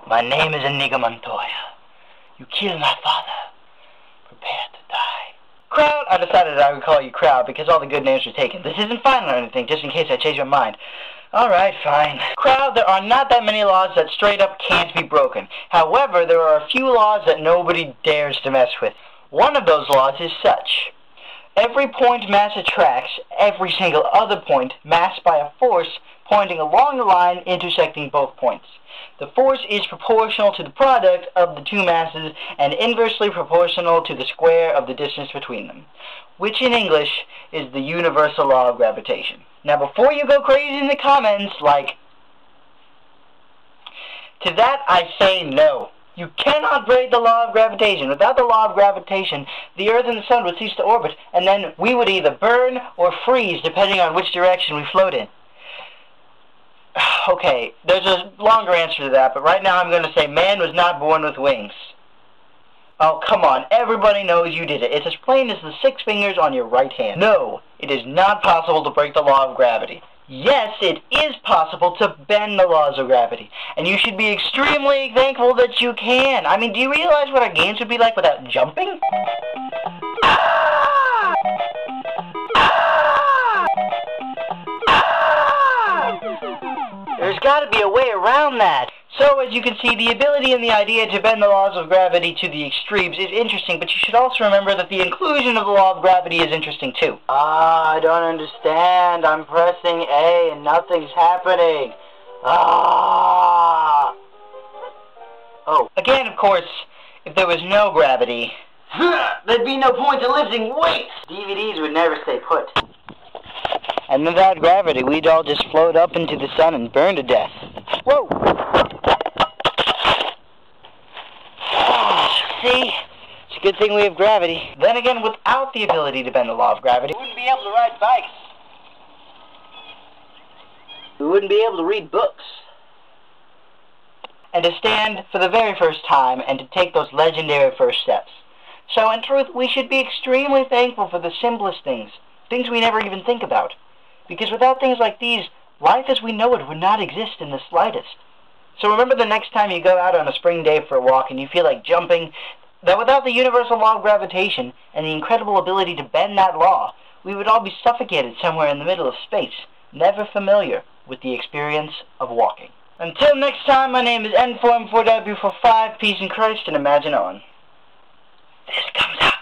My name is Inigo Montoya. You killed my father. Prepare to die. Crowd, I decided I would call you Crowd because all the good names were taken. This isn't final or anything, just in case I change my mind. Alright, fine. Crowd, there are not that many laws that straight up can't be broken. However, there are a few laws that nobody dares to mess with. One of those laws is such. Every point mass attracts every single other point massed by a force pointing along the line intersecting both points. The force is proportional to the product of the two masses and inversely proportional to the square of the distance between them, which in English is the universal law of gravitation. Now before you go crazy in the comments like, to that I say no. You cannot break the law of gravitation. Without the law of gravitation, the Earth and the Sun would cease to orbit, and then we would either burn or freeze depending on which direction we float in. Okay, there's a longer answer to that, but right now I'm going to say man was not born with wings. Oh, come on, everybody knows you did it. It's as plain as the 6 fingers on your right hand. No, it is not possible to break the law of gravity. Yes, it is possible to bend the laws of gravity, and you should be extremely thankful that you can. I mean, do you realize what our games would be like without jumping? Ah! Ah! Ah! There's got to be a way around that. So, as you can see, the ability and the idea to bend the laws of gravity to the extremes is interesting, but you should also remember that the inclusion of the law of gravity is interesting too. I don't understand. I'm pressing A and nothing's happening. Oh, again, of course, if there was no gravity, there'd be no point in lifting weights. DVDs would never stay put. And without gravity, we'd all just float up into the sun and burn to death. Whoa! See? It's a good thing we have gravity. Then again, without the ability to bend the law of gravity, we wouldn't be able to ride bikes. We wouldn't be able to read books. And to stand for the very first time and to take those legendary first steps. So in truth, we should be extremely thankful for the simplest things. Things we never even think about. Because without things like these, life as we know it would not exist in the slightest. So remember the next time you go out on a spring day for a walk and you feel like jumping, that without the universal law of gravitation and the incredible ability to bend that law, we would all be suffocated somewhere in the middle of space, never familiar with the experience of walking. Until next time, my name is N4M4W45, peace in Christ, and imagine on. This comes out.